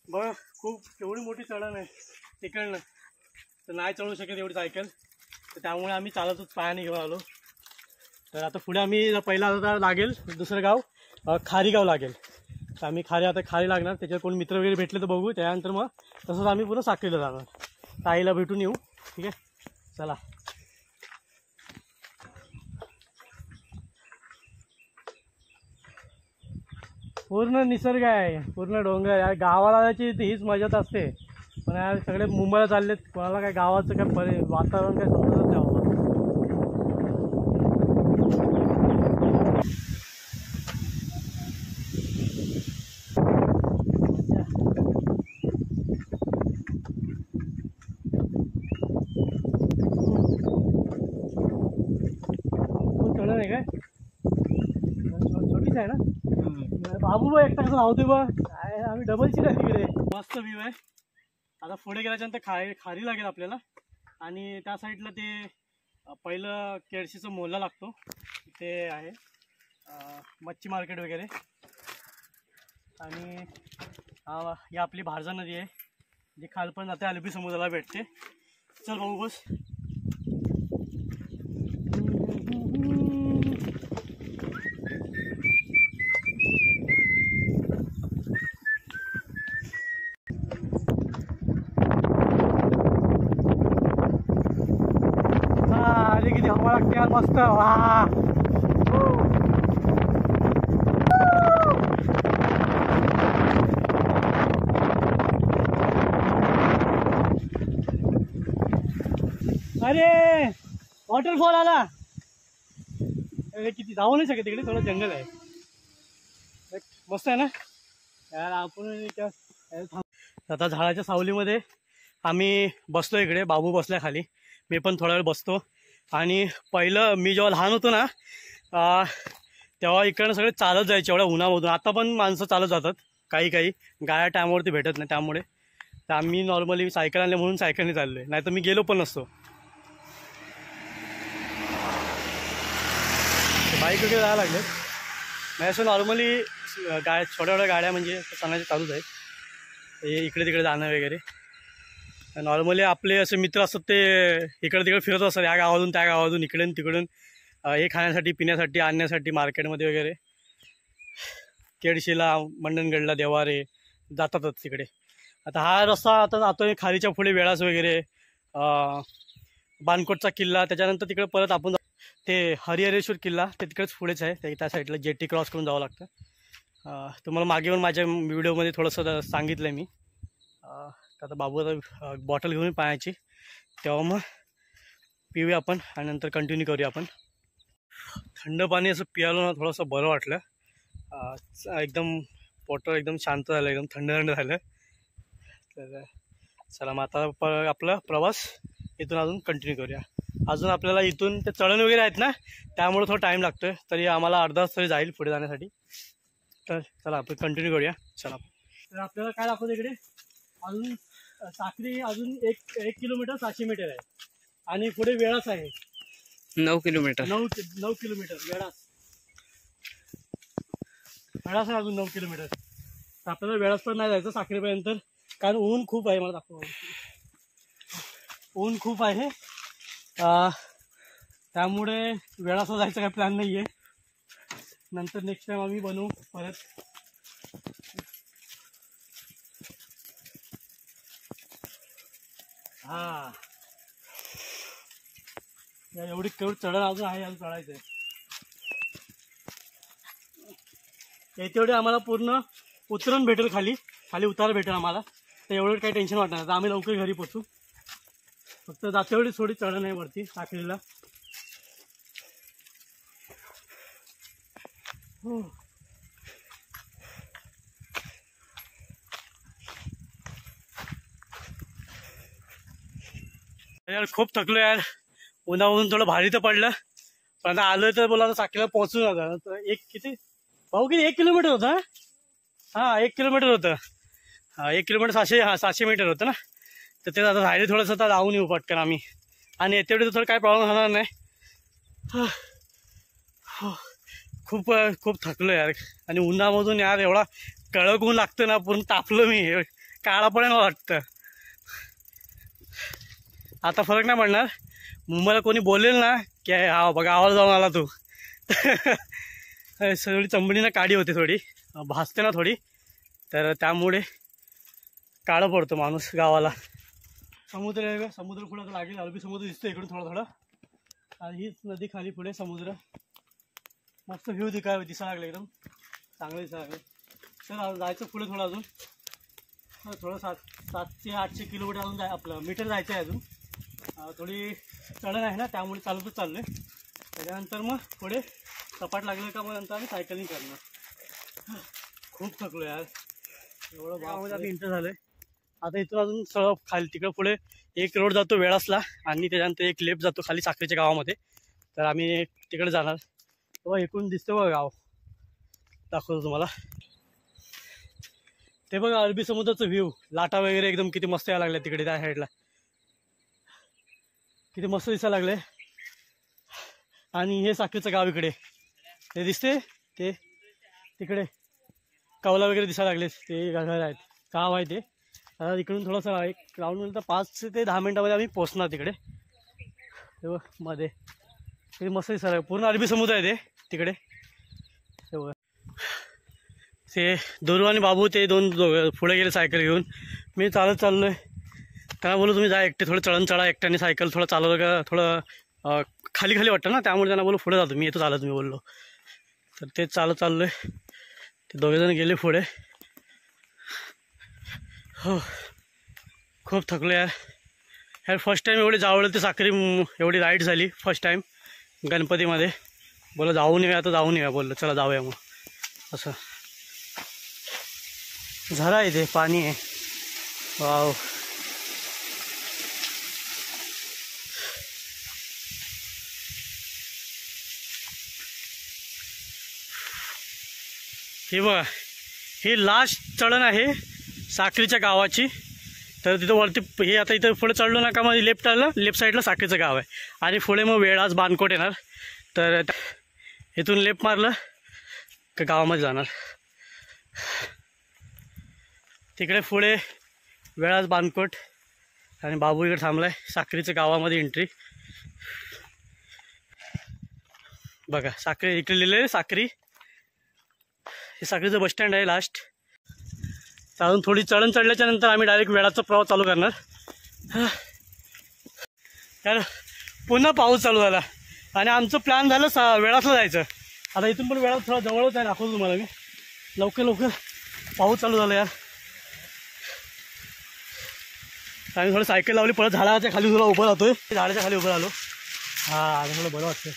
बघा खूप एवढी मोठी चढण आहे तिकडनं, तर नाही चढू शकत एवढी सायकल, तर त्यामुळे आम्ही चालतच पायाने घेऊन आलो. तर आता पुढे आम्ही पहिला आता लागेल दुसरं गाव खारीगाव लागेल. तर आम्ही खारी लागणार, त्याच्यावर कोण मित्र वगैरे भेटले तर बघू. त्यानंतर मग तसंच आम्ही पुन्हा साखरीला जाणार, ताईला भेटून येऊ. ठीक आहे, चला. पूर्ण निसर्ग आहे, पूर्ण डोंगर. या गावाला जायची हीच मजाच असते. पण यार सगळे मुंबईला चाललेत, कोणाला काय गावाचं काय वातावरण काय समजत नाही बाबा. चढण आहे काय, छोटीच आहे ना. बाबू एकटा कसं धावतोय बघ, काय आम्ही डबल सीट आहे तिकडे. मस्त व्ह्यू आहे. आता पुढे गेल्याच्यानंतर खारी लागेल आपल्याला, आणि त्या साईडला ते पहिलं केळशीचं मोला लागतो ते आहे, मच्छी मार्केट वगैरे. आणि ही आपली भारजा नदी आहे, जी खालपण जाते अरबी समुद्राला भेटते. चल भाऊ बस. किती हवा लागते यार, मस्त. वा अरे वॉटरफॉल आला. अरे किती जाऊ नाही शकत तिकडे, थोडं जंगल आहे. मस्त आहे ना यार. आपण आता झाडाच्या सावलीमध्ये आम्ही बसलो, इकडे बाबू बसलाय खाली, मी पण थोडा वेळ बसतो. आणि पहिलं मी जेव्हा लहान होतो ना तेव्हा इकडनं सगळे चालत जायचे एवढ्या उन्हामधून. आता पण माणसं चालत जातात, काही गाड्या टायमावरती भेटत नाही, त्यामुळे तर आम्ही नॉर्मली सायकल आणले म्हणून सायकलने चाललो आहे, नाही तर मी गेलो पण नसतो. बाईक वगैरे जायला लागले नाही, असं नॉर्मली छोट्या गाड्या म्हणजे चालण्याचे चालूच आहे. हे इकडे तिकडे जाणं वगैरे. नॉर्मली आपले असे मित्र असतात ते इकडे तिकडे फिरत असतात, या गावातून त्या गावातून, इकडून तिकडून, हे खाण्यासाठी पिण्यासाठी आणण्यासाठी मार्केटमध्ये वगैरे. केळशीला, मंडणगडला, देवारे जातातच तिकडे. आता हा रस्ता आता जातोय खालीच्या पुढे वेळास वगैरे, बाणकोटचा किल्ला, त्याच्यानंतर तिकडे परत आपण ते हरिहरेश्वर किल्ला ते तिकडेच पुढेच आहे, त्या साईडला जेटी क्रॉस करून जावं लागतं. तुम्हाला मागे पण माझ्या व्हिडिओमध्ये थोडंसं सांगितलं आहे मी. आता बाबू आता बॉटल घेऊन पाण्याची, तेव्हा मग पिऊया आपण आणि नंतर कंटिन्यू करूया आपण. थंड पाणी असं पियालो ना थोडंसं बरं वाटलं, एकदम पोटावर एकदम शांत झालं, एकदम थंड झालं. तर चला मग आता आपला प्रवास इथून अजून कंटिन्यू करूया. अजून आपल्याला इथून ते चढण वगैरे आहेत ना, त्यामुळे थोडा टाईम लागतोय, तरी आम्हाला अर्धा तास तरी जाईल पुढे जाण्यासाठी. तर चला आपण कंटिन्यू करूया. चला, तर आपल्याला काय दाखवतं इकडे, अजून साखरी अजून एक किलोमीटर 700 मीटर आहे, आणि पुढे वेळास आहे 9 किलोमीटर. 9 किलोमीटर वेळास आहे अजून 9 किलोमीटर. तर आपल्याला वेळास पण नाही जायचं साखरेपर्यंत, कारण ऊन खूप आहे. मला दाखव, ऊन खूप आहे, त्यामुळे वेळास जायचं काही प्लॅन नाही आहे. नंतर नेक्स्ट टाइम आम्ही बनवू परत. हा एवढी चढण अजून आहे, अजून चढायचं आहे. तेवढे आम्हाला पूर्ण उतरण भेटेल, खाली उतार भेटेल आम्हाला, तर एवढं काही टेन्शन वाटणार नाही. तर आम्ही लवकर घरी पोचू. फक्त जातेवढी थोडी चढण आहे वरती साखरीला. यार खूप थकलो यार, उन्हावरून थोडं भारी तर पडलं, पण आता आलं तर बोला आता साखरीला पोहोचून जातं. तर किती 1 किलोमीटर होतं. हा 1 किलोमीटर होतं. 1 किलोमीटर 700 मीटर होतं ना. तर ते आता राहिले थोडंसं, आता जाऊन येऊ पटकन आम्ही, आणि तेवढे तर थोडं काय प्रॉब्लेम होणार नाही. खूप थकलो यार, आणि उन्हामधून यार एवढा कडक ऊन लागतं ना, पूर्ण तापलं मी. काळा पडेल वाटतं. आता फरक नाही पडणार. मुंबईला कोणी बोलेल ना की हा बघा गावाला जाऊन आला तू थोडी चंबडीनं काळी होते, थोडी भासते ना थोडी, तर त्यामुळे काळं पडतो माणूस गावाला. समुद्र आहे, समुद्र पुढे लागेल. अरबी समुद्र दिसतो इकडून थोडा थोडा. आणि हीच नदी खाली पुढे समुद्र. मस्त व्ह्यू दिसायला लागले, एकदम चांगलं दिसायला लागले. तर जायचं पुढे थोडं अजून, थोडं 700-800 किलोमीटर अजून आपलं मीटर जायचं आहे अजून. थोडी चढण आहे ना, त्यामुळे चालतच चाललं आहे. त्याच्यानंतर मग पुढे सपाट लागलं का मग नंतर आम्ही सायकलिंग करणार. खूप थकलो यार, एवढं गावामध्ये आता इंटर झालं आहे. आता इथून अजून सरळ खाली तिकडं पुढे एक रोड जातो वेळासला, आणि त्याच्यानंतर एक लेफ्ट जातो खाली साखरेच्या गावामध्ये. तर आम्ही तिकडे जाणार. तेव्हा इकडून दिसतं बघा गाव, दाखवतो तुम्हाला. ते बघा अरबी समुद्राचं व्ह्यू, लाटा वगैरे एकदम किती मस्त यायला लागल्या तिकडे त्या साईडला, किती मस्त दिसायला लागले. आणि हे साखरेचं गाव इकडे ते दिसते, ते तिकडे कवला वगैरे दिसायला लागले, ते घर आहेत, गाव आहे ते. आता इकडून थोडंसं एक राऊंड मिळतं, 5 ते 10 मिनटामध्ये आम्ही पोचणार तिकडे. तेव्हा मध्ये ते मस्त दिसायला, पूर्ण अरबी समुद्र आहे ते तिकडे. तेव्हा ते दोरू आणि बाबू ते दोन पुढे गेले सायकल घेऊन. मी चालत चाललो आहे. त्यांना बोललो तुम्ही जा एकटे, थोडं चढण चढा एकट्याने, सायकल थोडं चालवलं का थोडं खाली खाली वाटतं ना, त्यामुळे त्यांना बोललो पुढे जातो मी, येतो चालत मी बोललो. तर ते चालत चाललो आहे. ते दोघेजण गेले पुढे. हो खूप थकलो यार. फर्स्ट टाईम एवढे जावळं ते साखरी एवढी राईड झाली फर्स्ट टाईम गणपतीमध्ये. बोला जाऊन येऊया, आता जाऊन येऊया बोललं, चला जाऊया मग. असं झरा आहे, ते पाणी आहे. वाव, हे बघा, हे लास्ट चढण आहे साखरीच्या गावाची. तर तिथं वरती हे आता इथं पुढे चढलो ना का मग लेफ्ट साईडला साखरेचं गाव आहे, आणि पुढे मग वेळाच बानकोट येणार. तर इथून लेफ्ट मारलं का गावामध्ये जाणार. तिकडे पुढे वेळाच बानकोट, आणि बाबू इकडे थांबलाय. साखरीच्या गावामध्ये एंट्री बघा, साखरी इकडे लिहिलं आहे साखरी. हे साखरीचं बसस्टँड आहे लास्ट. अजून थोडी चढण चढल्याच्या नंतर आम्ही डायरेक्ट वेळाचा प्रवास चालू करणार. तर पुन्हा पाऊस चालू झाला, आणि आमचं प्लॅन झालं वेळातलं जायचं. आता इथून पण वेळात थोडा जवळच आहे, दाखवतो तुम्हाला मी. लवकर पाऊस चालू झाला यार. आम्ही थोडं सायकल लावली, परत झाडाच्या खाली तुला उभं राहतोय, झाडाच्या खाली उभं राहिलो. हां, आता थोडं बरं वाटतं.